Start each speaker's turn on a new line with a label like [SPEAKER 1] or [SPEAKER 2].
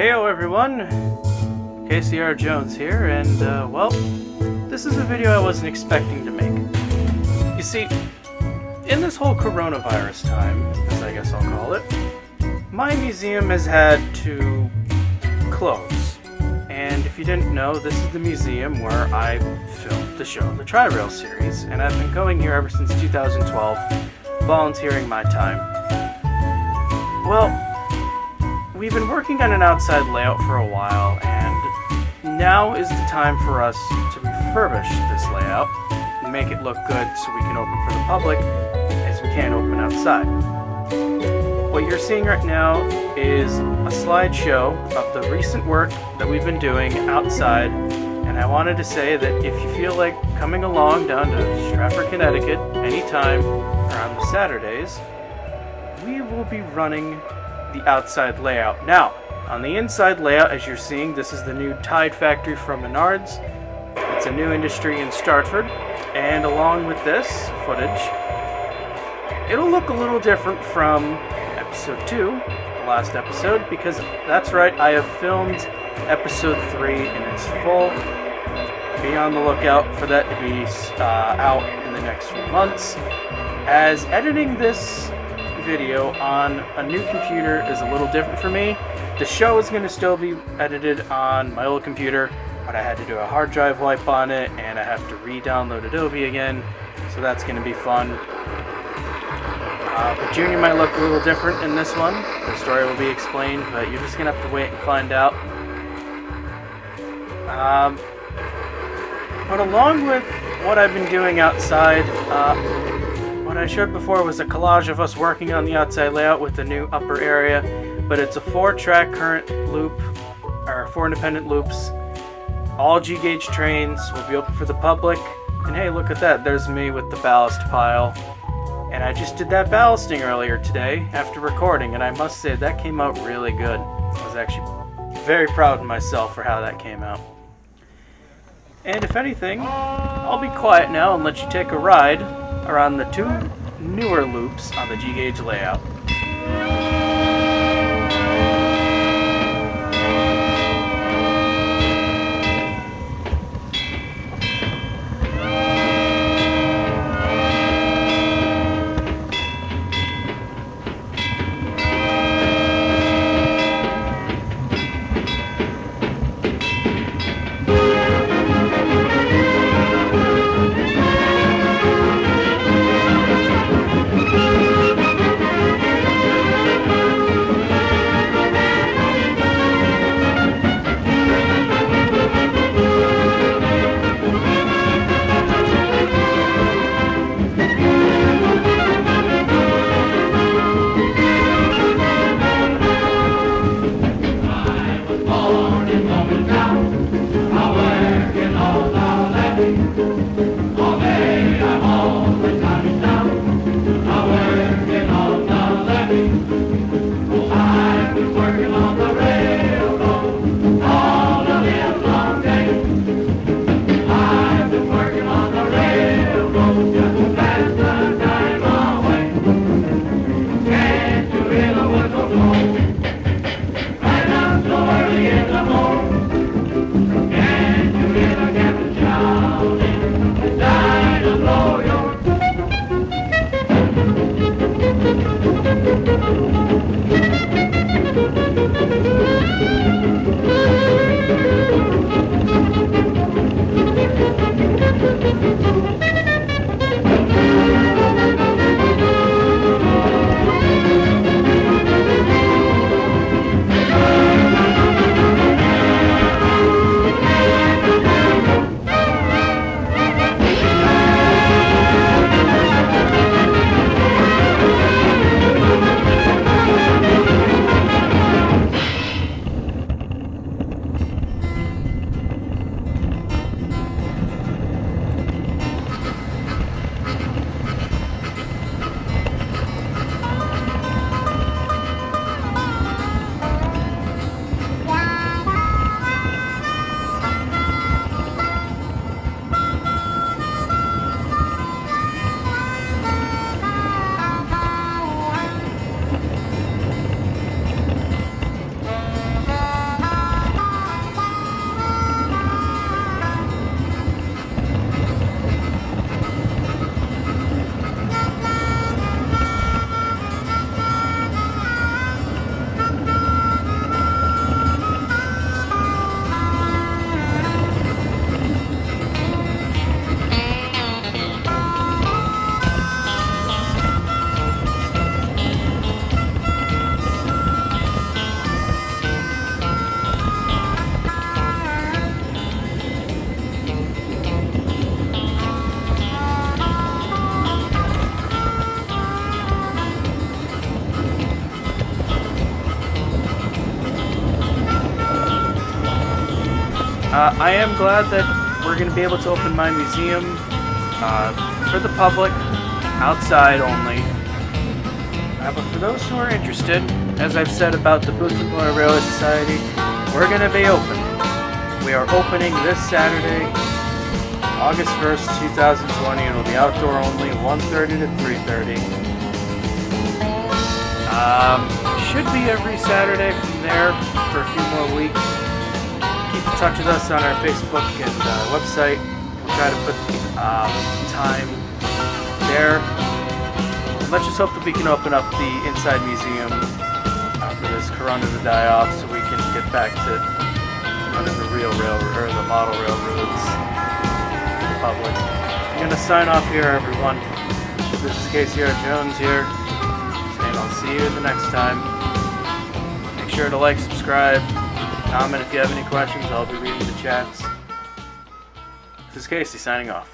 [SPEAKER 1] Heyo everyone, KCR Jones here, and well, this is a video I wasn't expecting to make. You see, in this whole coronavirus time, as I guess I'll call it, my museum has had to close. And if you didn't know, this is the museum where I filmed the show, the Tri-Rail series, and I've been going here ever since 2012, volunteering my time. Well, we've been working on an outside layout for a while, and now is the time for us to refurbish this layout and make it look good so we can open for the public, as we can't open outside. What you're seeing right now is a slideshow of the recent work that we've been doing outside, and I wanted to say that if you feel like coming along down to Stratford, Connecticut anytime around the Saturdays, we will be running the outside layout. Now, on the inside layout, as you're seeing, this is the new Tide factory from Menards. It's a new industry in Stratford, and along with this footage, it'll look a little different from episode 2, the last episode, because that's right, I have filmed episode 3 in its full. Be on the lookout for that to be out in the next few months, as editing this video on a new computer is a little different for me. The show is going to still be edited on my old computer, but I had to do a hard drive wipe on it, and I have to re-download Adobe again, so that's going to be fun. But Junior might look a little different in this one. The story will be explained, but you're just going to have to wait and find out. But along with what I've been doing outside, what I showed before was a collage of us working on the outside layout with the new upper area, but it's a 4-track current loop, or 4 independent loops. All G-gauge trains will be open for the public, and hey, look at that, there's me with the ballast pile. And I just did that ballasting earlier today after recording, and I must say that came out really good. I was actually very proud of myself for how that came out. And if anything, I'll be quiet now and let you take a ride around the 2 newer loops on the G-gauge layout. I am glad that we're going to be able to open my museum for the public, outside only. But for those who are interested, as I've said about the Booth and Moore Railway Society, we're going to be open. We are opening this Saturday, August 1st, 2020, and it'll be outdoor only, 1:30 to 3:30. Should be every Saturday from there for a few more weeks. Keep in touch with us on our Facebook and website. We'll try to put time there. Let's just hope that we can open up the inside museum for this corona to die off, so we can get back to running the real railroad, or the model railroads for the public. I'm gonna sign off here, everyone. This is KCR Jones here, saying I'll see you the next time. Make sure to like, subscribe, comment if you have any questions. I'll be reading the chats. This is Casey signing off.